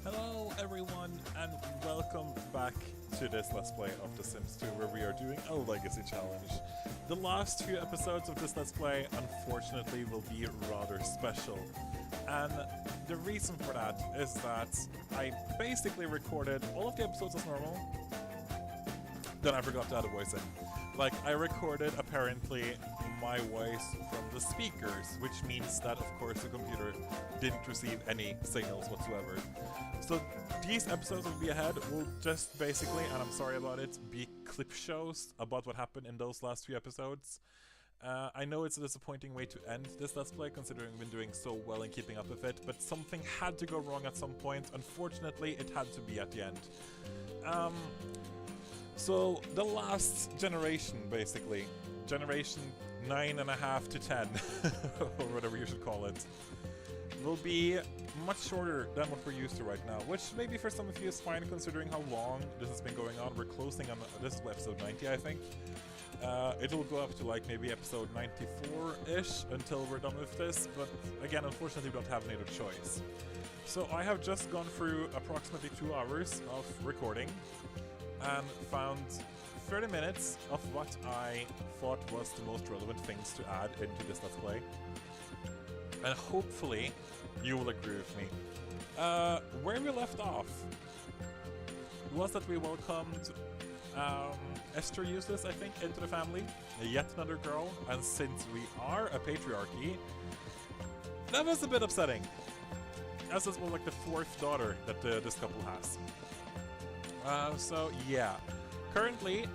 Hello everyone and welcome back to this Let's Play of The Sims 2 where we are doing a legacy challenge. The last few episodes of this Let's Play unfortunately will be rather special, and the reason for that is that I basically recorded all of the episodes as normal, then I forgot to add a voice in. Like, I recorded apparently my voice from the speakers, which means that of course the computer didn't receive any signals whatsoever. So these episodes will be ahead will just basically, and I'm sorry about it, be clip shows about what happened in those last few episodes. I know it's a disappointing way to end this Let's Play considering we've been doing so well in keeping up with it, but something had to go wrong at some point. Unfortunately, it had to be at the end. So the last generation, basically, generation 9.5 to 10, or whatever you should call it, will be much shorter than what we're used to right now, which maybe for some of you is fine considering how long this has been going on. We're closing on, this is episode 90 I think. It'll go up to like maybe episode 94-ish until we're done with this, but again, unfortunately we don't have any other choice. So I have just gone through approximately 2 hours of recording and found 30 minutes of what I thought was the most relevant things to add into this Let's Play. And hopefully you will agree with me. Where we left off was that we welcomed Esther Useless, I think, into the family. Yet another girl, and since we are a patriarchy, that was a bit upsetting. As this was like the 4th daughter that this couple has. So yeah. Currently,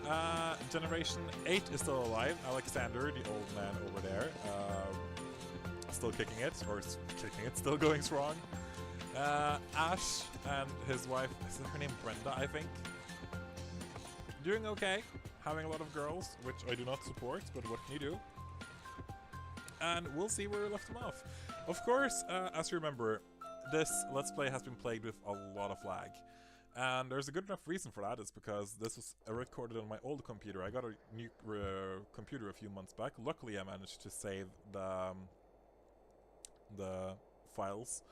Generation 8 is still alive. Alexander, the old man over there, still kicking it, or kicking it, still going strong. Ash and his wife, is her name Brenda, I think? Doing okay, having a lot of girls, which I do not support, but what can you do? And we'll see where we left them off. Of course, as you remember, this Let's Play has been plagued with a lot of lag. And there's a good enough reason for that, is because this was recorded on my old computer. I got a new computer a few months back. Luckily I managed to save the files,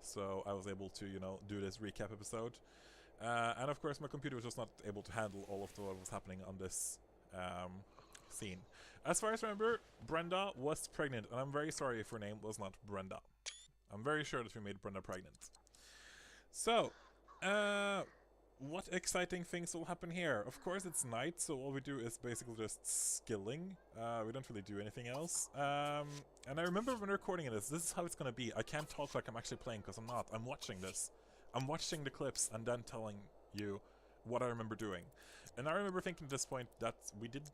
so I was able to, you know, do this recap episode. And of course my computer was just not able to handle all of what was happening on this scene. As far as I remember, Brenda was pregnant, and I'm very sorry if her name was not Brenda. I'm very sure that we made Brenda pregnant. So, what exciting things will happen here? Of course it's night, so all we do is basically just skilling. We don't really do anything else. And I remember when recording this is how it's gonna be. I can't talk like I'm actually playing, because I'm not. I'm watching this. I'm watching the clips and then telling you what I remember doing. And I remember thinking at this point that we did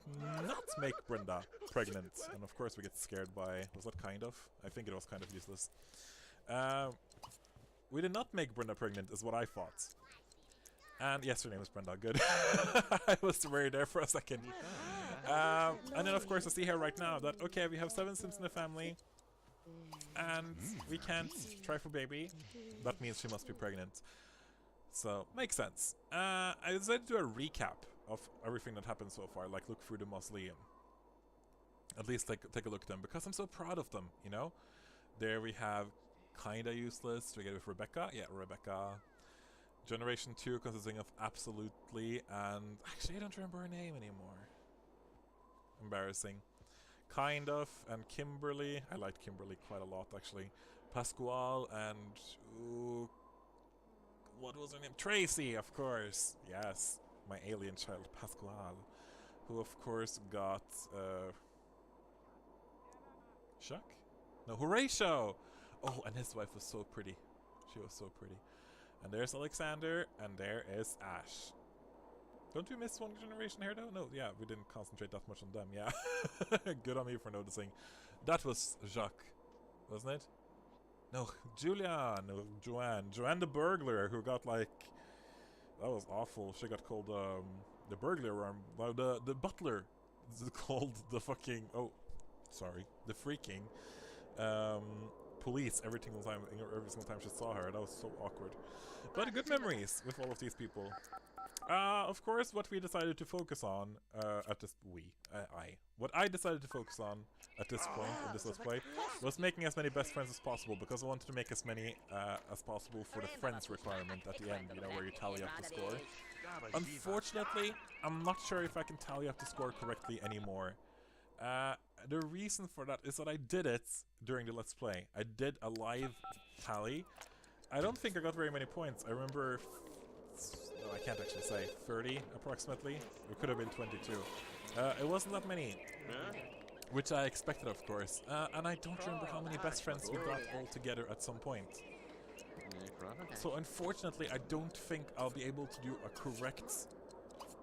not make Brenda pregnant. And of course we get scared by... was that kind of? I think it was kind of useless. We did not make Brenda pregnant, is what I thought. And yes, her name is Brenda, good. I was very there for a second. And then of course I see here right now that, okay, we have 7 Sims in the family, and we can't try for baby. That means she must be pregnant. So, makes sense. I decided to do a recap of everything that happened so far, like look through the mausoleum. At least take a look at them, because I'm so proud of them, you know? There we have Kinda Useless, together with Rebecca. Yeah, Rebecca. Generation 2 consisting of Absolutely, and actually I don't remember her name anymore. Embarrassing. Kind of, and Kimberly. I liked Kimberly quite a lot, actually. Pasquale, and... ooh, what was her name? Tracy, of course! Yes, my alien child, Pasquale. Who, of course, got... Chuck? No, Horatio! Oh, and his wife was so pretty. She was so pretty. And there's Alexander, and there is Ash. Don't we miss one generation here, though? No, yeah, we didn't concentrate that much on them, yeah. Good on me for noticing. That was Jacques, wasn't it? No, Julian, no, Joanne. Joanne the burglar, who got, like... that was awful. She got called, the burglar arm. No, the butler is called the fucking... oh, sorry. The freaking... police every single time she saw her. That was so awkward. But good memories with all of these people. Of course, what we decided to focus on at this what I decided to focus on at this point in this let's play was making as many best friends as possible, because I wanted to make as many as possible for the friends requirement at the end, you know, where you tally up the score. Unfortunately, I'm not sure if I can tally up the score correctly anymore. The reason for that is that I did it during the let's play. I did a live tally. I don't think I got very many points. I remember, no, I can't actually say, 30 approximately. It could have been 22. It wasn't that many, which I expected, of course. And I don't remember how many best friends we got all together at some point. So unfortunately, I don't think I'll be able to do a correct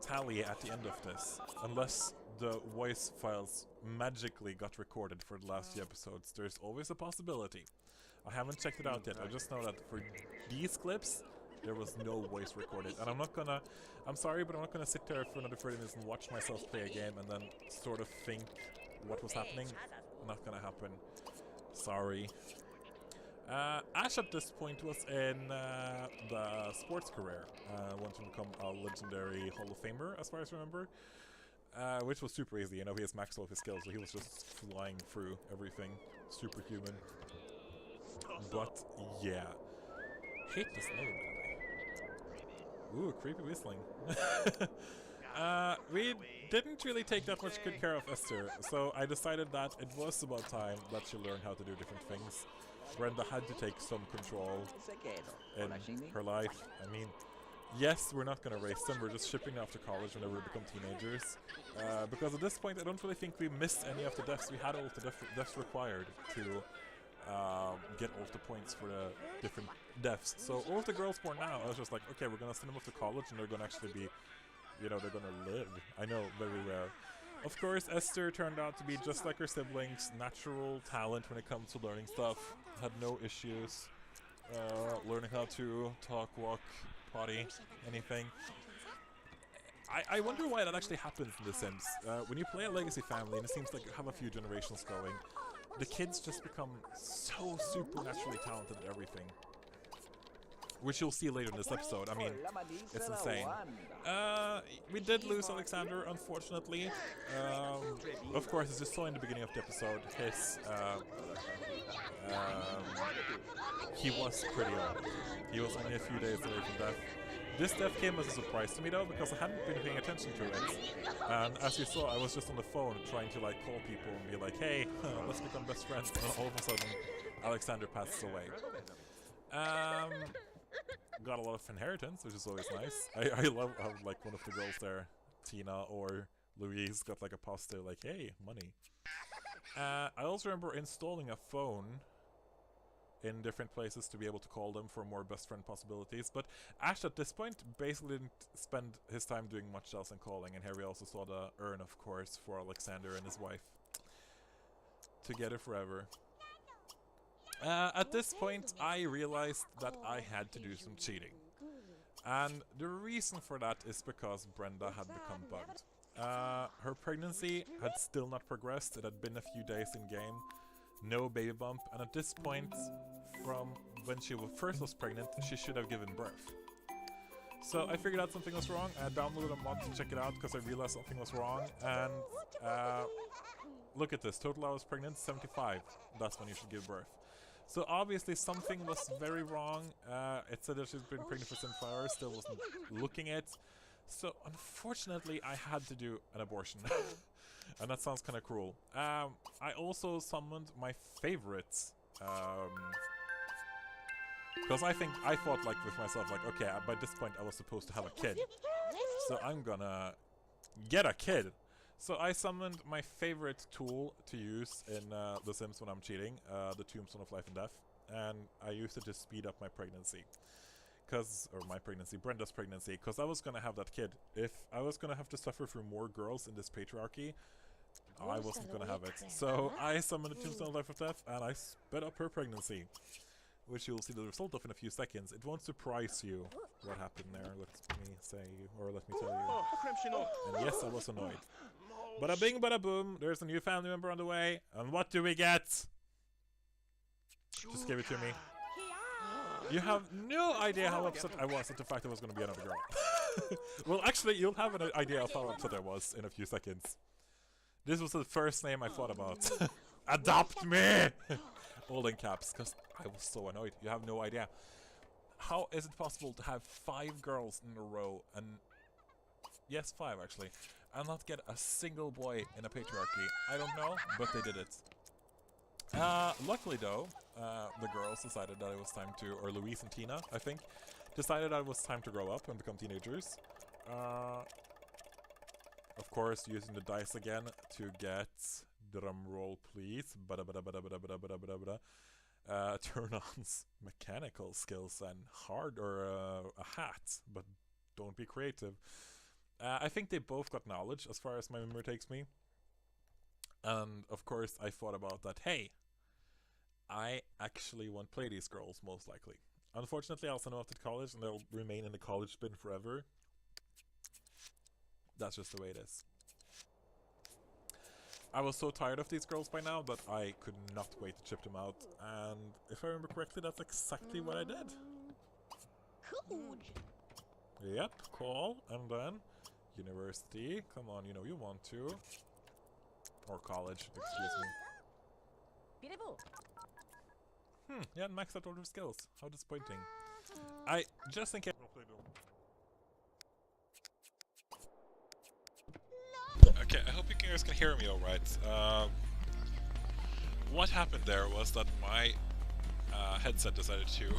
tally at the end of this, unless the voice files magically got recorded for the last few episodes. There's always a possibility. I haven't checked it out yet. I just know that for these clips, there was no voice recorded. And I'm sorry, but I'm not gonna sit there for another 30 minutes and watch myself play a game and then sort of think what was happening. Not gonna happen. Sorry. Ash at this point was in the sports career. Wanted to become a legendary Hall of Famer, as far as I remember. Which was super easy, you know, he has maxed all of his skills, so he was just flying through everything. Superhuman. But, yeah. Hate the snow, by the way. Ooh, creepy whistling. We didn't really take that much good care of Esther, so I decided that it was about time that she learned how to do different things. Brenda had to take some control in her life. I mean, yes, we're not going to race them, we're just shipping off to college whenever we become teenagers. Because at this point, I don't really think we missed any of the deaths. We had all of the deaths required to get all of the points for the different deaths. So all of the girls born now, I was just like, okay, we're going to send them off to college and they're going to actually be, you know, they're going to live. I know, very rare. Of course, Esther turned out to be just like her siblings, natural talent when it comes to learning stuff. Had no issues learning how to talk, walk, potty, anything. I wonder why that actually happens in The Sims. When you play a legacy family and it seems like you have a few generations going, the kids just become so supernaturally talented at everything. Which you'll see later in this episode. I mean, it's insane. We did lose Alexander, unfortunately. Of course, as you saw in the beginning of the episode, he was pretty old. He was only a few days away from death. This death came as a surprise to me though, because I hadn't been paying attention to it. And as you saw, I was just on the phone trying to like call people and be like, hey, let's become best friends. And all of a sudden, Alexander passes away. Got a lot of inheritance, which is always nice. I love how like one of the girls there, Tina or Louise, got like a positive like, hey, money. I also remember installing a phone in different places to be able to call them for more best friend possibilities. But Ash at this point basically didn't spend his time doing much else than calling. And here we also saw the urn, of course, for Alexander and his wife. Together forever. At this point, I realized that I had to do some cheating. And the reason for that is because Brenda had become bugged. Her pregnancy had still not progressed. It had been a few days in game. No baby bump. And at this point, from when she first was pregnant, she should have given birth. So I figured out something was wrong. I downloaded a mod to check it out because I realized something was wrong. And look at this. Total hours pregnant, 75. That's when you should give birth. So obviously something was very wrong. It said that she's been pregnant for 75 hours, still wasn't looking it. So unfortunately I had to do an abortion. And that sounds kind of cruel. I also summoned my favorites. Because I thought like with myself, like, okay, by this point I was supposed to have a kid. So I'm gonna get a kid. So I summoned my favorite tool to use in The Sims when I'm cheating, the Tombstone of Life and Death, and I used it to speed up my pregnancy. Brenda's pregnancy, because I was gonna have that kid. If I was gonna have to suffer through more girls in this patriarchy, I wasn't gonna have it. So I summoned the Tombstone of Life and Death, and I sped up her pregnancy, which you'll see the result of in a few seconds. It won't surprise you what happened there, let me say, or let me tell you. And yes, I was annoyed. Bada bing, bada boom, there's a new family member on the way, and what do we get? Just give it to me. You have no idea how upset I was at the fact there was going to be another girl. Well, actually, you'll have an idea of how upset I was in a few seconds. This was the first name I thought about. Adopt me! All in caps, because I was so annoyed. You have no idea. How is it possible to have 5 girls in a row, and... Yes, 5 actually. And not get a single boy in a patriarchy? I don't know, but they did it. Luckily though, the girls decided that it was time to, or Louise and Tina, I think, decided that it was time to grow up and become teenagers. Of course, using the dice again to get, drum roll please, turn-ons, mechanical skills and hard, or a hat, but don't be creative. I think they both got knowledge as far as my memory takes me. And of course I thought about that, hey, I actually won't play these girls most likely. Unfortunately I also know after college and they'll remain in the college bin forever. That's just the way it is. I was so tired of these girls by now that I could not wait to chip them out, and if I remember correctly that's exactly what I did. Yep, cool, and then university, come on, you know you want to. Or college, excuse me. Yeah, maxed out all their skills. How disappointing. I just in case. Okay, I hope you guys can hear me alright. What happened there was that my headset decided to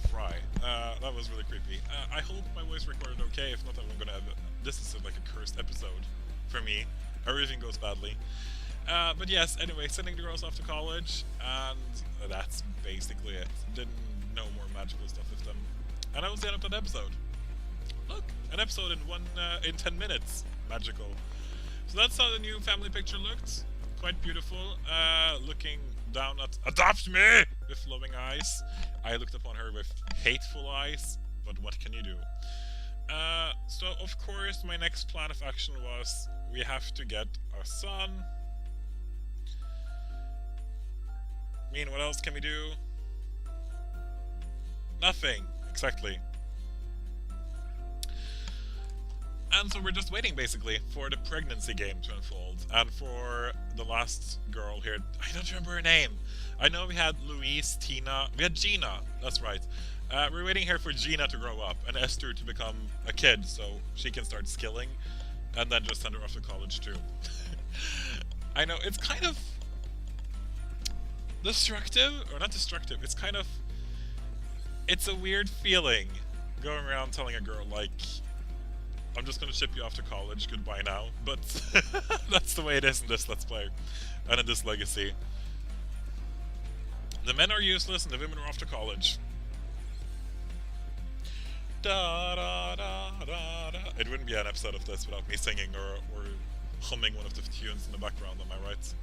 fry. That was really creepy. I hope my voice recorded okay. If not, I'm gonna have this is like a cursed episode for me. Everything goes badly. But yes, anyway, sending the girls off to college, and that's basically it. Didn't know more magical stuff with them. And that was the end of that episode. Look, an episode in 10 minutes. Magical. So that's how the new family picture looked. Quite beautiful. Looking down at Adopt Me! With loving eyes. I looked upon her with hateful eyes, but what can you do? So of course my next plan of action was we have to get our son. I mean, what else can we do? Nothing, exactly. And so we're just waiting basically for the pregnancy game to unfold, and for the last girl here, I don't remember her name. I know we had Louise, Tina, we had Gina, that's right. We're waiting here for Gina to grow up and Esther to become a kid so she can start skilling, and then just send her off to college too. I know, it's kind of destructive, or not destructive, it's kind of, it's a weird feeling going around telling a girl like, I'm just gonna ship you off to college, goodbye now, but that's the way it is in this Let's Play, and in this Legacy. The men are useless and the women are off to college. Da da da da da. It wouldn't be an episode of this without me singing or humming one of the tunes in the background, am I right?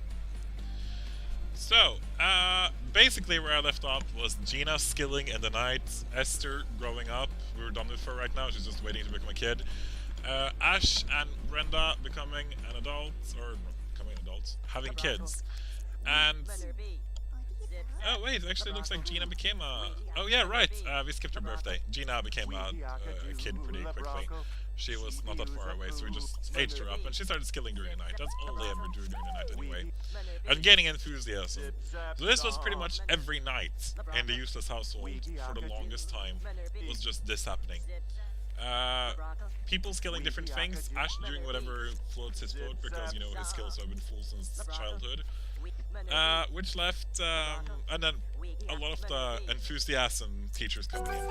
So, basically where I left off was Gina skilling in the night, Esther growing up, we were done with her right now, she's just waiting to become a kid. Ash and Brenda becoming an adult, or becoming adults, having kids. And... oh wait, it actually looks like Gina became a... oh yeah, right, we skipped her birthday. Gina became a kid pretty quickly. She was not that far away, so we just aged her up, and she started skilling during the night. That's all they ever do during the night anyway. And gaining enthusiasm. So this was pretty much every night in the Useless household for the longest time. It was just this happening. People skilling different things, Ash doing whatever floats his boat, because, you know, his skills have been full since childhood. Which left, and then a lot of the enthusiasm teachers coming in.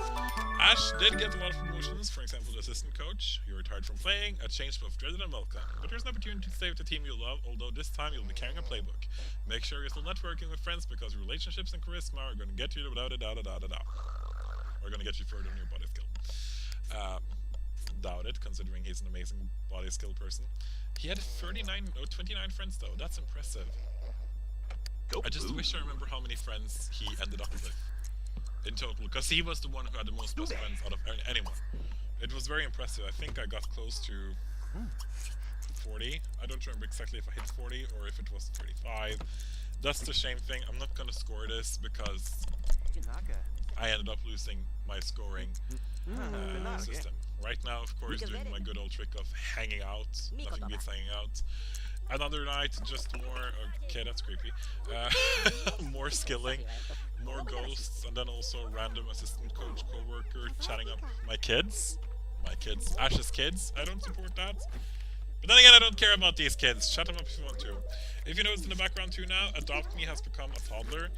Ash did get a lot of promotions, for example, the assistant coach. You retired from playing, a change both dreaded and welcome. But there's an opportunity to stay with the team you love, although this time you'll be carrying a playbook. Make sure you're still networking with friends, because relationships and charisma are going to get you without a da da da da da. Are going to get you further in your body skill. Doubt it, considering he's an amazing body skill person. He had 29 friends though, that's impressive. I just wish I remember how many friends he ended up with in total, because he was the one who had the most best friends out of anyone. It was very impressive. I think I got close to 40. I don't remember exactly if I hit 40 or if it was 35. That's the shame thing. I'm not gonna score this because I ended up losing my scoring system. Right now, of course, doing my good old trick of hanging out. Nothing beats hanging out. Another night, just more... Okay, that's creepy. More skilling, more ghosts, and then also random assistant coach co-worker chatting up my kids. My kids. Ash's kids. I don't support that. But then again, I don't care about these kids. Shut them up if you want to. If you notice in the background too now, Adopt Me has become a toddler.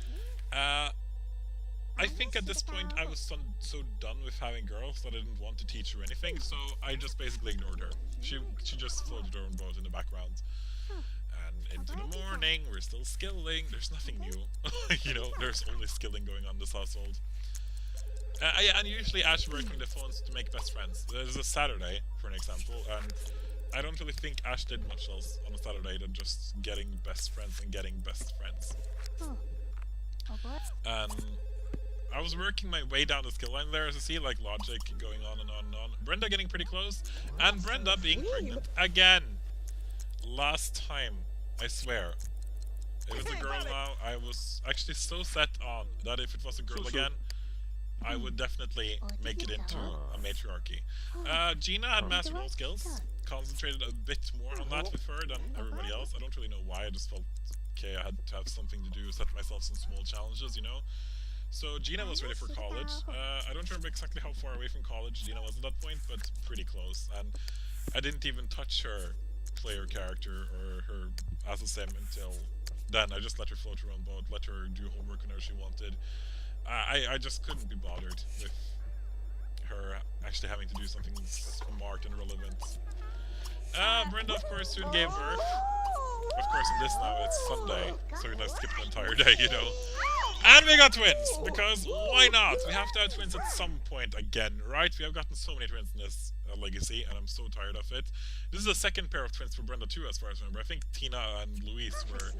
I think at this point I was so done with having girls that I didn't want to teach her anything, so I just basically ignored her. She just floated her own boat in the background. And into the morning, we're still skilling. There's nothing new. You know, there's only skilling going on in this household. And usually Ash working the phones to make best friends. There's a Saturday, for an example, and I don't really think Ash did much else on a Saturday than just getting best friends and getting best friends. I was working my way down the skill line there, as you see, like logic going on and on and on. Brenda getting pretty close, and Brenda being pregnant again. Last time, I swear. If it's a girl now, I was actually so set on that if it was a girl again, I would definitely make it into a matriarchy. Gina had master role skills, concentrated a bit more on that with her than everybody else. I don't really know why, I just felt, okay, I had to have something to do, set myself some small challenges, you know? So Gina was ready for college. I don't remember exactly how far away from college Gina was at that point, but pretty close. And I didn't even touch her player character or her as a sim until then. I just let her float her own boat, let her do homework whenever she wanted. I just couldn't be bothered with her actually having to do something smart and relevant. Brenda, of course, soon gave birth. Of course, in this now, it's Sunday, so we're gonna skip the entire day, you know. And we got twins, because why not? We have to have twins at some point again, right? We have gotten so many twins in this legacy, and I'm so tired of it. This is the second pair of twins for Brenda too, as far as I remember. I think Tina and Louise were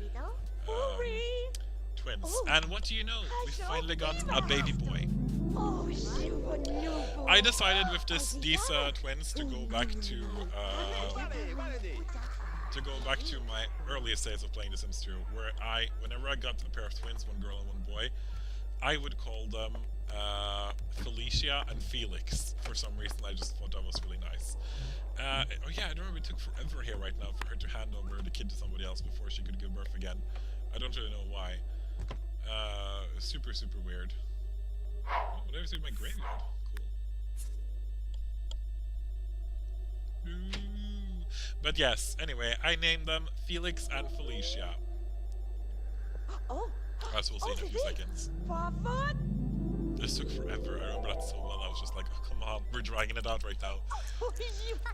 twins. And what do you know? We finally got a baby boy. I decided with these twins to go back to my earliest days of playing The Sims 2, where whenever I got a pair of twins, one girl and one boy, I would call them Felicia and Felix. For some reason, I just thought that was really nice. Oh yeah, I remember it took forever here right now for her to hand over the kid to somebody else before she could give birth again. I don't really know why. Super, super weird. Oh, there's my graveyard. Cool. But yes, anyway, I named them Felix and Felicia. As we'll see in a few seconds. This took forever, I remember that so well. I was just like, oh, come on, we're dragging it out right now.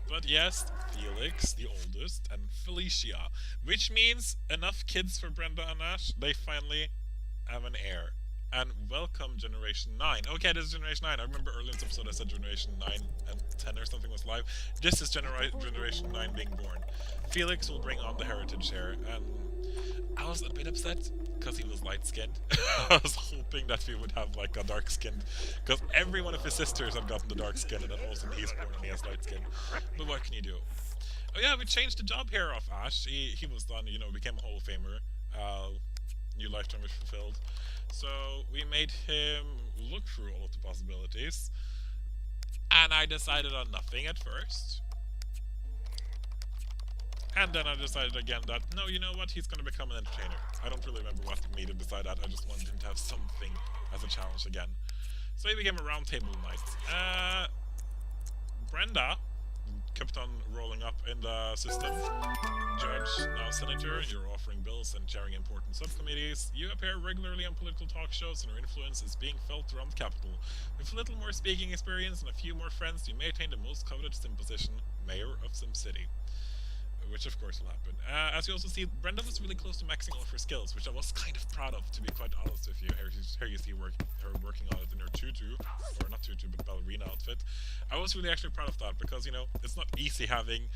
But yes, Felix, the oldest, and Felicia. Which means enough kids for Brenda and Ash, they finally have an heir. And welcome Generation 9. Okay, this is Generation 9. I remember earlier in this episode I said Generation 9 and 10 or something was live. This is Generation 9 being born. Felix will bring on the heritage here, and I was a bit upset because he was light-skinned. I was hoping that we would have like a dark-skinned, because every one of his sisters have gotten the dark skin, and then also he's born and he has light skin. But what can you do? Oh yeah, we changed the job here of Ash. He was done, you know, became a Hall of Famer. New lifetime was fulfilled. So we made him look through all of the possibilities, and I decided on nothing at first. And then I decided again that, no, you know what, he's going to become an entertainer. I don't really remember what made him decide that, I just wanted him to have something as a challenge again. So he became a roundtable night. Brenda kept on rolling up in the system. Judge, now senator, you're offering bills and chairing important subcommittees. You appear regularly on political talk shows, and your influence is being felt around the capital. With a little more speaking experience and a few more friends, you may attain the most coveted Sim position, Mayor of Sim City. Which of course will happen. As you also see, Brenda was really close to maxing all of her skills, which I was kind of proud of, to be quite honest with you. Here you see her working on it in her tutu, or not tutu, but ballerina outfit. I was really actually proud of that, because, you know, it's not easy having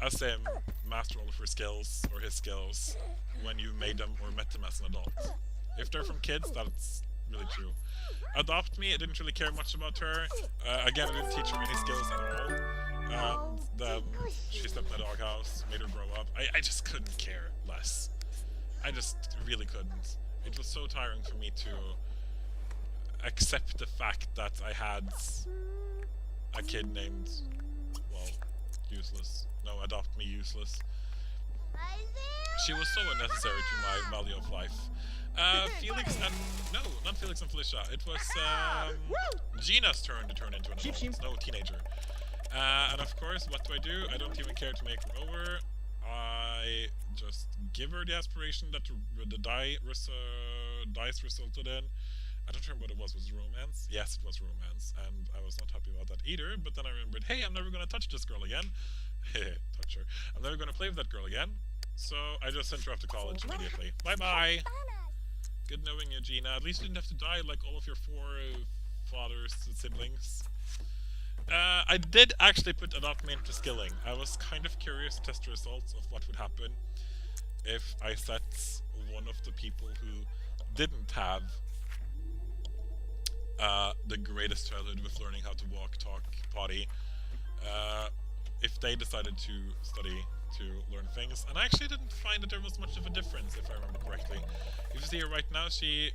a sim master all of her skills, or his skills, when you made them or met them as an adult. If they're from kids, that's really true. Adopt Me, I didn't really care much about her. Again, I didn't teach her any skills at all. She slept in the doghouse, made her grow up. I just couldn't care less. I just really couldn't. It was so tiring for me to accept the fact that I had a kid named, well, Useless. No, Adopt Me Useless. She was so unnecessary to my value of life. Felix and... No, not Felix and Felicia. It was Gina's turn to turn into an adult. No, teenager. And of course, what do? I don't even care to make her over. I just give her the aspiration that the dice resulted in. I don't remember what it was. Was it romance? Yes, it was romance. And I was not happy about that either. But then I remembered, hey, I'm never going to touch this girl again. Touch her. I'm never going to play with that girl again. So I just sent her off to college immediately. Bye-bye! Good knowing you, Gina. At least you didn't have to die like all of your four fathers and siblings. I did actually put Adopt Me into skilling. I was kind of curious to test the results of what would happen if I set one of the people who didn't have the greatest childhood with learning how to walk, talk, potty, if they decided to study to learn things. And I actually didn't find that there was much of a difference, if I remember correctly. If you see her right now, she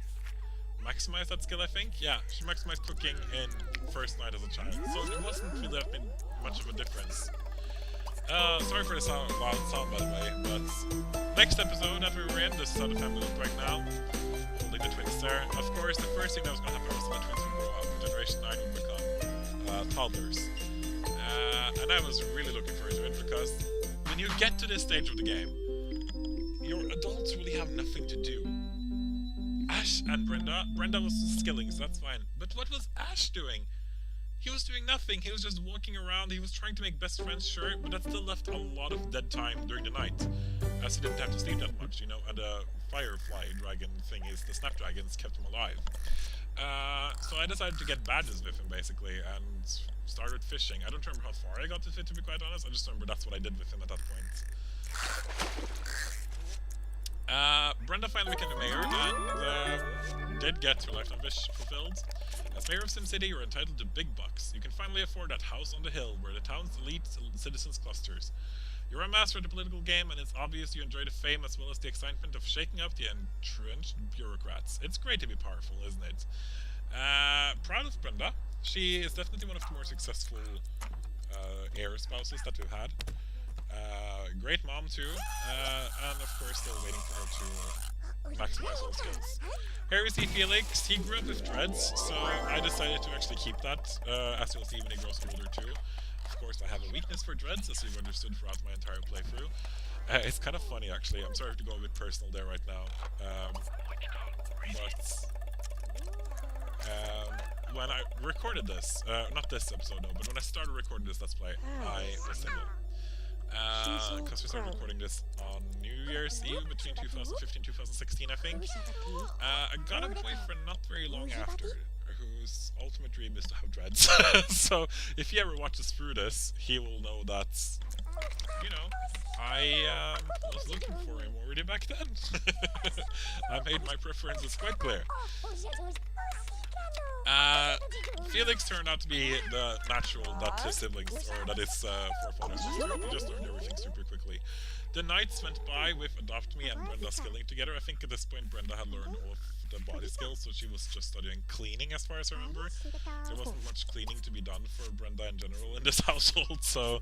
maximized that skill, I think. Yeah, she maximized cooking in first night as a child, so there wasn't really that much of a difference. Sorry for the loud sound, by the way, but next episode that we were in, this is how the family looked right now, holding the twins there. Of course, the first thing that was going to happen was that the twins would grow up. Generation 9 would become toddlers. And I was really looking forward to it, because when you get to this stage of the game, your adults really have nothing to do. Ash and Brenda was skilling, so that's fine. But what was Ash doing? He was doing nothing. He was just walking around. He was trying to make best friends, sure, but that still left a lot of dead time during the night, as he didn't have to sleep that much, you know. And the firefly dragon thing is the snapdragons kept him alive. So I decided to get badges with him, basically, and started fishing. I don't remember how far I got with it, to be quite honest. I just remember that's what I did with him at that point. Brenda finally became the mayor, and did get her lifetime wish fulfilled. As mayor of SimCity, you're entitled to big bucks. You can finally afford that house on the hill, where the town's elite citizens clusters. You're a master of the political game, and it's obvious you enjoy the fame as well as the excitement of shaking up the entrenched bureaucrats. It's great to be powerful, isn't it? Proud of Brenda. She is definitely one of the more successful heir spouses that we've had. Great mom too, and of course still waiting for her to maximize all skills. Here we see Felix. He grew up with dreads, so I decided to actually keep that, as you'll see when he grows older too. Of course I have a weakness for dreads, as you've understood throughout my entire playthrough. It's kind of funny actually, I'm sorry to go a bit personal there right now, when I recorded this, not this episode though, but when I started recording this Let's Play, I was single. Because we started recording this on New Year's Eve between 2015 and 2016, I think. I got a boyfriend not very long after, whose ultimate dream is to have dreads. So if he ever watches through this, he will know that, you know, I was looking for him already back then. I made my preferences quite clear. Felix turned out to be the natural that his siblings, or that his forefathers just learned everything super quickly. The nights went by with Adopt Me and Brenda skilling together. I think at this point Brenda had learned all of the body skills, so she was just studying cleaning as far as I remember. There wasn't much cleaning to be done for Brenda in general in this household, so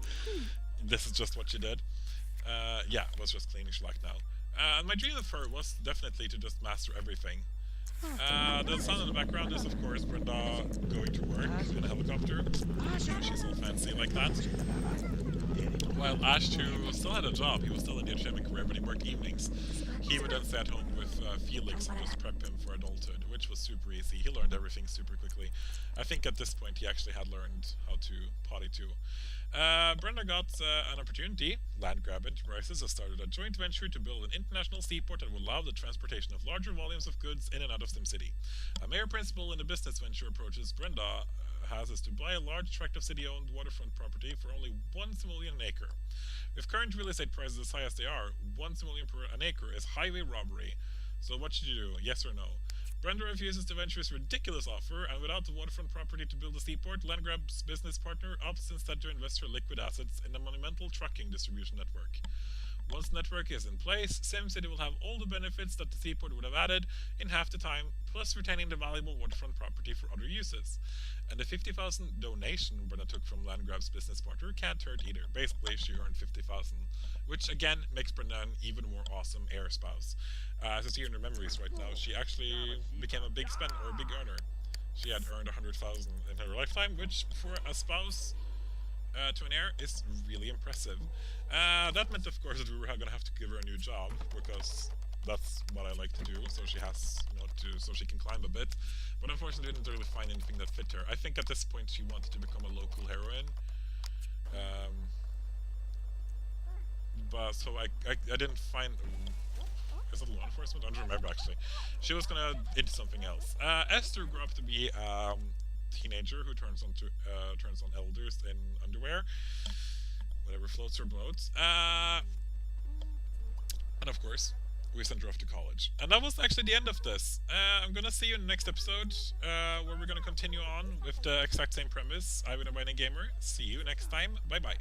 this is just what she did. Yeah, it was just cleaning shellac now. And my dream of her was definitely to just master everything. The sound in the background is, of course, Brenda going to work in a helicopter. She's all fancy like that. While Ash, too, still had a job. He was still in the academic career, but he worked evenings. He would then stay at home with Felix and just prep him for adulthood, which was super easy. He learned everything super quickly. I think at this point he actually had learned how to potty too. Brenda got an opportunity. Land Grab Enterprises has started a joint venture to build an international seaport that will allow the transportation of larger volumes of goods in and out of SimCity. A mayor principal in the business venture approaches Brenda has is to buy a large tract of city-owned waterfront property for only 1 simoleon an acre. With current real estate prices as high as they are, 1 simoleon per an acre is highway robbery. So what should you do? Yes or no? Brenda refuses to venture his ridiculous offer, and without the waterfront property to build a seaport, Landgrab's business partner opts instead to invest her liquid assets in a monumental trucking distribution network. Once the network is in place, SimCity will have all the benefits that the seaport would have added in half the time, plus retaining the valuable waterfront property for other uses. And the 50,000 donation Brenna took from Landgrab's business partner can't hurt either. Basically, she earned 50,000, which again makes Brenna an even more awesome heir spouse. As you see in her memories right now, she actually became a big spender or a big earner. She had earned 100,000 in her lifetime, which for a spouse to an heir is really impressive. That meant, of course, that we were going to have to give her a new job because that's what I like to do. So she has, so she can climb a bit. But unfortunately, didn't really find anything that fit her. I think at this point she wanted to become a local heroine. But so I didn't find. Is it law enforcement? I don't remember actually. She was gonna into something else. Esther grew up to be a teenager who turns on elders in underwear, whatever floats her boat. And of course, we sent her off to college. And that was actually the end of this. I'm gonna see you in the next episode, where we're gonna continue on with the exact same premise. I've been AbidingGamer. See you next time. Bye bye.